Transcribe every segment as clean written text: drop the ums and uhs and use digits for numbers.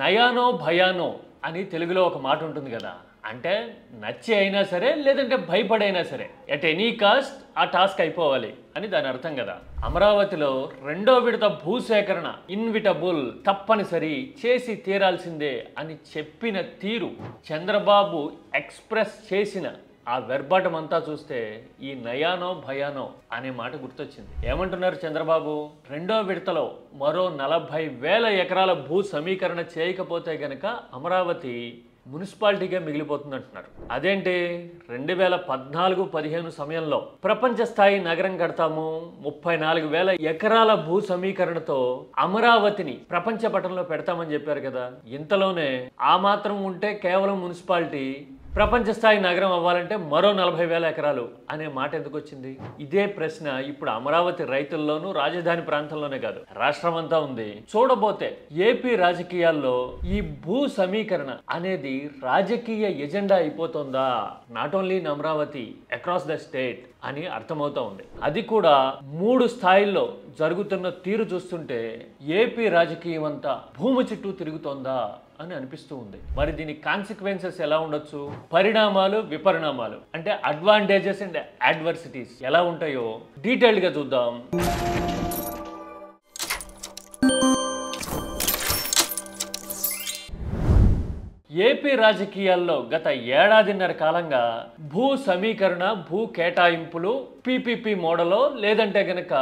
నయానో భయానో అని తెలుగులో ఒక మాట ఉంటుంది కదా. అంటే నచ్చి అయినా సరే లేదంటే భయపడైనా సరే ఎట్ ఎనీ కాస్ట్ ఆ టాస్క్ అయిపోవాలి అని దాని అర్థం కదా. అమరావతిలో రెండో విడత భూసేకరణ ఇన్విటబుల్, తప్పనిసరి, చేసి తీరాల్సిందే అని చెప్పిన తీరు, చంద్రబాబు ఎక్స్ప్రెస్ చేసిన ఆ వెర్బాటం అంతా చూస్తే ఈ నయానో భయానో అనే మాట గుర్తొచ్చింది. ఏమంటున్నారు చంద్రబాబు? రెండో విడతలో మరో 40,000 ఎకరాల భూ సమీకరణ చేయకపోతే గనక అమరావతి మున్సిపాలిటీగా మిగిలిపోతుంది అంటున్నారు. అదేంటి, 2014-15 సమయంలో ప్రపంచ స్థాయి నగరం కడతాము, 34,000 ఎకరాల భూ సమీకరణతో అమరావతిని ప్రపంచ పటంలో పెడతామని చెప్పారు కదా. ఇంతలోనే ఆ మాత్రం ఉంటే కేవలం మున్సిపాలిటీ, ప్రపంచ స్థాయి నగరం అవ్వాలంటే మరో 40,000 ఎకరాలు అనే మాట ఎందుకు వచ్చింది? ఇదే ప్రశ్న ఇప్పుడు అమరావతి రైతుల్లోనూ రాజధాని ప్రాంతంలోనే కాదు రాష్ట్రం అంతా ఉంది. చూడబోతే ఏపీ రాజకీయాల్లో ఈ భూ సమీకరణ అనేది రాజకీయ ఎజెండా అయిపోతుందా, not only in Amaravati, across the state అని అర్థమవుతా ఉంది. అది కూడా 3 స్థాయిల్లో జరుగుతున్న తీరు చూస్తుంటే ఏపీ రాజకీయం అంతా భూమి చుట్టూ తిరుగుతోందా అని అనిపిస్తూ ఉంది. మరి దీని కాన్సిక్వెన్సెస్ ఎలా ఉండొచ్చు, పరిణామాలు విపరిణామాలు అంటే అడ్వాంటేజెస్ అండ్ అడ్వర్సిటీస్ ఎలా ఉంటాయో డీటెయిల్డ్గా చూద్దాం. ఏపీ రాజకీయాల్లో గత ఏడాదిన్నర కాలంగా భూ సమీకరణ, భూ కేటాయింపులు పీపీపీ మోడలో లేదంటే గనక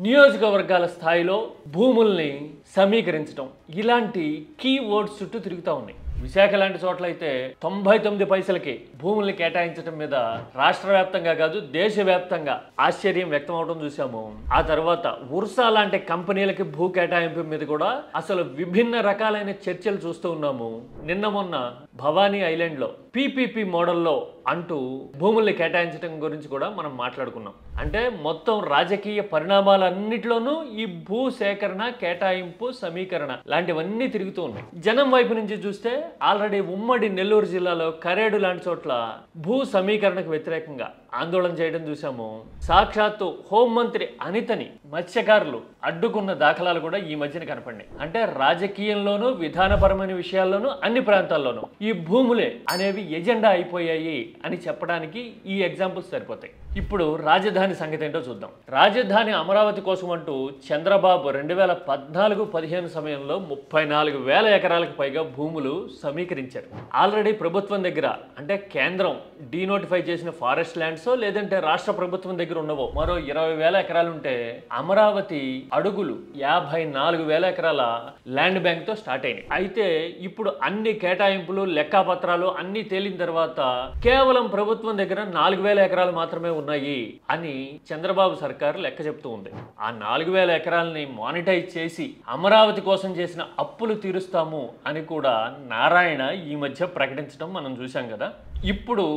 నియోజకవర్గాల స్థాయిలో భూముల్ని సమీకరించడం ఇలాంటి కీ వర్డ్స్ చుట్టూ తిరుగుతూ ఉన్నాయి. విశాఖ లాంటి చోట్ల అయితే 99 పైసలకి భూముల్ని కేటాయించడం మీద రాష్ట్ర వ్యాప్తంగా కాదు దేశవ్యాప్తంగా ఆశ్చర్యం వ్యక్తం అవడం చూసాము. ఆ తర్వాత ఉర్సా లాంటి కంపెనీలకి భూ కేటాయింపు మీద కూడా అసలు విభిన్న రకాలైన చర్చలు చూస్తూ ఉన్నాము. నిన్న మొన్న భవానీ ఐలాండ్ లో పీపీపీ మోడల్లో అంటూ భూముల్ని కేటాయించడం గురించి కూడా మనం మాట్లాడుకున్నాం. అంటే మొత్తం రాజకీయ పరిణామాలన్నిటిలోనూ ఈ భూ సేకరణ, కేటాయింపు, సమీకరణ లాంటివన్నీ తిరుగుతూ ఉన్నాయి. జనం వైపు నుంచి చూస్తే ఆల్రెడీ ఉమ్మడి నెల్లూరు జిల్లాలో కరేడు లాంటి చోట్ల భూ సమీకరణకు వ్యతిరేకంగా ఆందోళన చేయడం చూసాము. సాక్షాత్తు హోంమంత్రి అనితని మత్స్యకారులు అడ్డుకున్న దాఖలాలు కూడా ఈ మధ్యన కనపడినాయి. అంటే రాజకీయంలోనూ విధానపరమైన విషయాల్లోనూ అన్ని ప్రాంతాల్లోనూ ఈ భూములే అనేవి ఎజెండా అయిపోయాయి అని చెప్పడానికి ఈ ఎగ్జాంపుల్స్ సరిపోతాయి. ఇప్పుడు రాజధాని సంగతి ఏంటో చూద్దాం. రాజధాని అమరావతి కోసం అంటూ చంద్రబాబు 2014-15 సమయంలో 34,000 ఎకరాలకు పైగా భూములు సమీకరించారు. ఆల్రెడీ ప్రభుత్వం దగ్గర అంటే కేంద్రం డీనోటిఫై చేసిన ఫారెస్ట్ ల్యాండ్స్ లేదంటే రాష్ట్ర ప్రభుత్వం దగ్గర ఉన్నవో మరో 20,000 ఎకరాలు ఉంటే అమరావతి అడుగులు 54,000 ఎకరాల ల్యాండ్ బ్యాంక్ తో స్టార్ట్ అయినాయి. అయితే ఇప్పుడు అన్ని కేటాయింపులు, లెక్కాపత్రాలు అన్ని తేలిన తర్వాత కేవలం ప్రభుత్వం దగ్గర 4,000 ఎకరాలు మాత్రమే ఉన్నాయి అని చంద్రబాబు సర్కారు లెక్క చెప్తూ ఉంది. ఆ 4,000 ఎకరాలని మానిటైజ్ చేసి అమరావతి కోసం చేసిన అప్పులు తీరుస్తాము అని కూడా నారాయణ ఈ మధ్య ప్రకటించడం మనం చూసాం కదా. ఇప్పుడు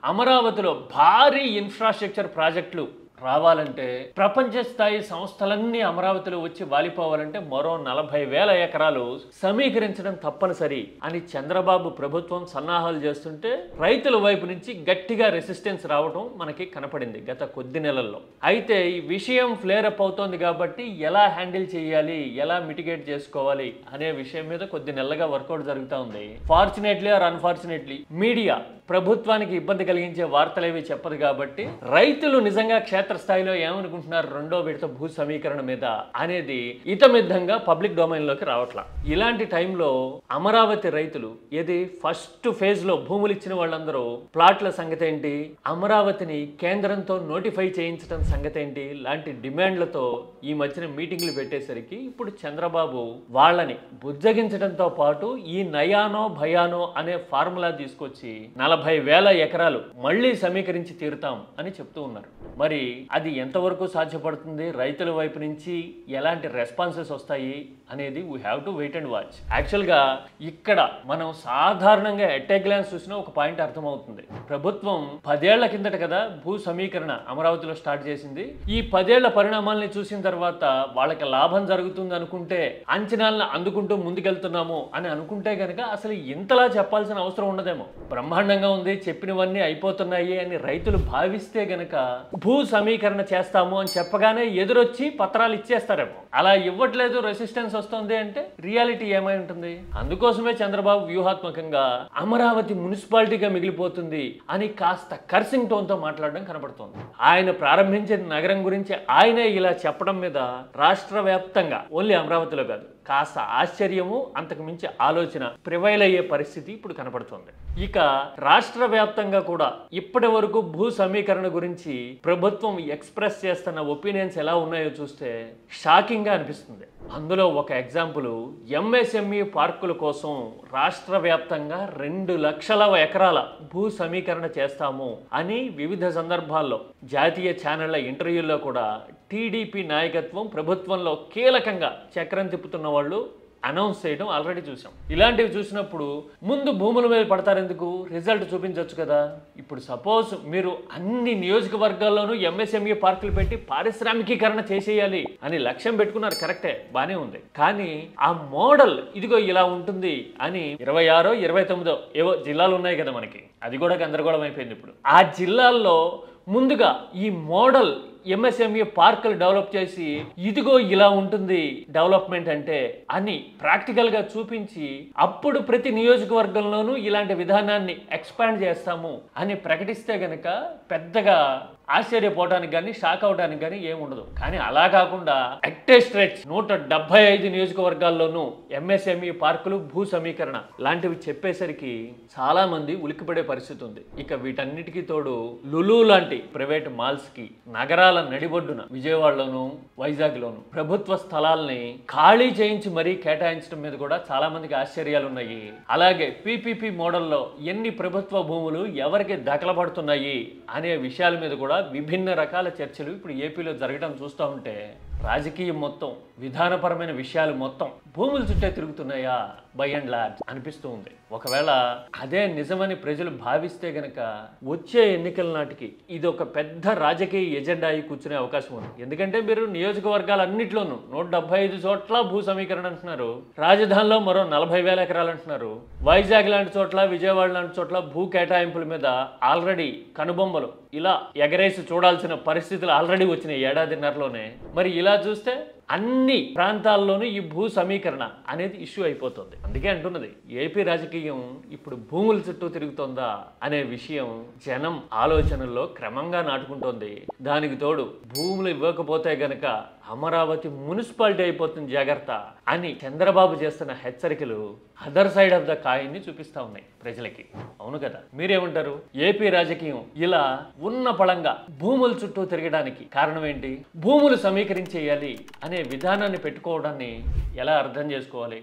అమరావతిలో భారీ ఇన్ఫ్రాస్ట్రక్చర్ ప్రాజెక్టులు రావాలంటే, ప్రపంచ స్థాయి సంస్థలన్నీ అమరావతిలో వచ్చి వాలిపోవాలంటే మరో 40,000 ఎకరాలు సమీకరించడం తప్పనిసరి అని చంద్రబాబు ప్రభుత్వం సన్నాహాలు చేస్తుంటే రైతుల వైపు నుంచి గట్టిగా రెసిస్టెన్స్ రావడం మనకి కనపడింది గత కొద్ది నెలల్లో. అయితే ఈ విషయం ఫ్లేర్ అప్ అవుతోంది కాబట్టి ఎలా హ్యాండిల్ చేయాలి, ఎలా మిటిగేట్ చేసుకోవాలి అనే విషయం మీద కొద్ది నెలలుగా వర్కౌట్ జరుగుతూ ఉంది. ఫార్చునేట్లీ ఆర్ అన్ఫార్చునేట్లీ మీడియా ప్రభుత్వానికి ఇబ్బంది కలిగించే వార్తలేవి చెప్పదు కాబట్టి రైతులు నిజంగా క్షేత్రస్థాయిలో ఏమనుకుంటున్నారు రెండో విడత భూ సమీకరణ మీద అనేది ఇతమిద్దంగా పబ్లిక్ డొమైన్ లోకి రావట్లా. ఇలాంటి టైంలో అమరావతి రైతులు ఏది ఫస్ట్ ఫేజ్ లో భూములు ఇచ్చిన వాళ్ళందరూ ప్లాట్ల సంగతి ఏంటి, అమరావతిని కేంద్రంతో నోటిఫై చేయించడం సంగతి ఏంటి లాంటి డిమాండ్లతో ఈ మధ్యన మీటింగ్లు పెట్టేసరికి ఇప్పుడు చంద్రబాబు వాళ్ళని బుజ్జగించడంతో పాటు ఈ నయానో భయానో అనే ఫార్ములా తీసుకొచ్చి 40,000 ఎకరాలు మళ్లీ సమీకరించి తీరుతాం అని చెప్తూ ఉన్నారు. మరి అది ఎంతవరకు సాధ్యపడుతుంది, రైతుల వైపు నుంచి ఎలాంటి రెస్పాన్సెస్ వస్తాయి అనేది we have to wait and watch. యాక్చువల్గా ఇక్కడ మనం సాధారణంగా ఎట్ ఏ గ్లాన్స్ చూసినా ఒక పాయింట్ అర్థమవుతుంది. ప్రభుత్వం 10 ఏళ్ల కిందట కదా భూ సమీకరణ అమరావతిలో స్టార్ట్ చేసింది. ఈ 10 ఏళ్ల పరిణామాలని చూసిన తర్వాత వాళ్ళకి లాభం జరుగుతుంది అనుకుంటే, అంచనాలను అందుకుంటూ ముందుకెళ్తున్నాము అని అనుకుంటే గనక అసలు ఇంతలా చెప్పాల్సిన అవసరం ఉండదేమో. బ్రహ్మాండంగా ఉంది, చెప్పినవన్నీ అయిపోతున్నాయి అని రైతులు భావిస్తే గనక భూ సమీకరణ చేస్తాము అని చెప్పగానే ఎదురొచ్చి పత్రాలు ఇచ్చేస్తారేమో. అలా ఇవ్వట్లేదు, రెసిస్టెన్స్ వస్తుంది అంటే రియాలిటీ ఏమై ఉంటుంది? అందుకోసమే చంద్రబాబు వ్యూహాత్మకంగా అమరావతి మున్సిపాలిటీగా మిగిలిపోతుంది అని కాస్త కర్సింగ్ టోన్తో మాట్లాడడం కనబడుతోంది. ఆయన ప్రారంభించిన నగరం గురించి ఆయనే ఇలా చెప్పడం మీద రాష్ట్ర వ్యాప్తంగా, ఓన్లీ అమరావతిలో కాదు, కాస్త ఆశ్చర్యము, అంతకు మించి ఆలోచన ప్రివైల్ అయ్యే పరిస్థితి ఇప్పుడు కనపడుతుంది. ఇక రాష్ట్ర వ్యాప్తంగా కూడా ఇప్పటి వరకు భూ సమీకరణ గురించి ప్రభుత్వం ఎక్స్ప్రెస్ చేస్తున్న ఒపీనియన్స్ ఎలా ఉన్నాయో చూస్తే షాకింగ్ గా అనిపిస్తుంది. అందులో ఒక ఎగ్జాంపుల్, ఎంఎస్ఎంఈ పార్కుల కోసం రాష్ట్ర వ్యాప్తంగా 2 లక్షల ఎకరాల భూ సమీకరణ చేస్తాము అని వివిధ సందర్భాల్లో జాతీయ ఛానళ్ల ఇంటర్వ్యూల్లో కూడా టీడీపీ నాయకత్వం ప్రభుత్వంలో కీలకంగా చక్రం తిప్పుతున్న వాళ్ళు అనౌన్స్ చేయడం ఆల్రెడీ చూసాం. ఇలాంటివి చూసినప్పుడు ముందు భూముల మీద పడతారెందుకు, రిజల్ట్ చూపించవచ్చు కదా. ఇప్పుడు సపోజ్ మీరు అన్ని నియోజకవర్గాల్లోనూ ఎంఎస్ఎంఈ పార్కులు పెట్టి పారిశ్రామికీకరణ చేసేయాలి అని లక్ష్యం పెట్టుకున్నారు, కరెక్టే, బానే ఉంది. కానీ ఆ మోడల్ ఇదిగో ఇలా ఉంటుంది అని 26, 29 ఏవో జిల్లాలు ఉన్నాయి కదా మనకి, అది కూడా గందరగోళం అయిపోయింది. ఇప్పుడు ఆ జిల్లాల్లో ముందుగా ఈ మోడల్ ఎంఎస్ఎంఈ పార్కులు డెవలప్ చేసి ఇదిగో ఇలా ఉంటుంది డెవలప్మెంట్ అంటే అని ప్రాక్టికల్ గా చూపించి అప్పుడు ప్రతి నియోజకవర్గంలోనూ ఇలాంటి విధానాన్ని ఎక్స్పాండ్ చేస్తాము అని ప్రకటిస్తే గనక పెద్దగా ఆశ్చర్యపోవడానికి కానీ షాక్ అవడానికి కానీ ఏముండదు. కానీ అలా కాకుండా స్ట్రెచ్ 175 నియోజకవర్గాల్లోనూ ఎంఎస్ఎంఈ పార్కులు, భూ సమీకరణ లాంటివి చెప్పేసరికి చాలా మంది ఉలిక్కిపడే పరిస్థితి ఉంది. ఇక వీటన్నిటికీ తోడు లులు లాంటి ప్రైవేట్ మాల్స్ కి నగరాల నడిబొడ్డున విజయవాడలోను, వైజాగ్ లోను ప్రభుత్వ స్థలాల్ని ఖాళీ చేయించి మరీ కేటాయించడం మీద కూడా చాలా మందికి ఆశ్చర్యాలు ఉన్నాయి. అలాగే పీపీపీ మోడల్లో ఎన్ని ప్రభుత్వ భూములు ఎవరికి దఖలపడుతున్నాయి అనే విషయాల మీద కూడా విభిన్న రకాల చర్చలు ఇప్పుడు ఏపీలో జరగడం చూస్తూ ఉంటే రాజకీయం మొత్తం, విధానపరమైన విషయాలు మొత్తం భూముల చుట్టే తిరుగుతున్నాయా బై అండ్ లార్జ్ అనిపిస్తూ ఉంది. ఒకవేళ అదే నిజమని ప్రజలు భావిస్తే గనక వచ్చే ఎన్నికల నాటికి ఇది ఒక పెద్ద రాజకీయ ఎజెండా అయి కూర్చునే అవకాశం ఉంది. ఎందుకంటే మీరు నియోజకవర్గాలన్నింటిలోనూ 175 చోట్ల భూ సమీకరణ అంటున్నారు, రాజధానిలో మరో 40,000 ఎకరాలు అంటున్నారు, వైజాగ్ లాంటి చోట్ల, విజయవాడ లాంటి చోట్ల భూ కేటాయింపుల మీద ఆల్రెడీ కనుబొమ్మలు ఇలా ఎగరేసి చూడాల్సిన పరిస్థితులు ఆల్రెడీ వచ్చినాయి ఏడాదిన్నరలోనే. మరి ఇలా చూస్తే అన్ని ప్రాంతాల్లోనూ ఈ భూ సమీకరణ అనేది ఇష్యూ అయిపోతుంది. అందుకే అంటున్నది ఏపీ రాజకీయం ఇప్పుడు భూముల చుట్టూ తిరుగుతోందా అనే విషయం జనం ఆలోచనల్లో క్రమంగా నాటుకుంటోంది. దానికి తోడు భూములు ఇవ్వకపోతే గనక అమరావతి మున్సిపాలిటీ అయిపోతుంది జాగ్రత్త అని చంద్రబాబు చేస్తున్న హెచ్చరికలు other side of the coin ని చూపిస్తా ఉన్నాయి ప్రజలకి. అవును కదా, మీరేమంటారు? ఏపీ రాజకీయం ఇలా ఉన్న పళంగా భూముల చుట్టూ తిరగడానికి కారణం ఏంటి? భూములు సమీకరించేయాలి అనే విధానాన్ని పెట్టుకోవడాన్ని ఎలా అర్థం చేసుకోవాలి?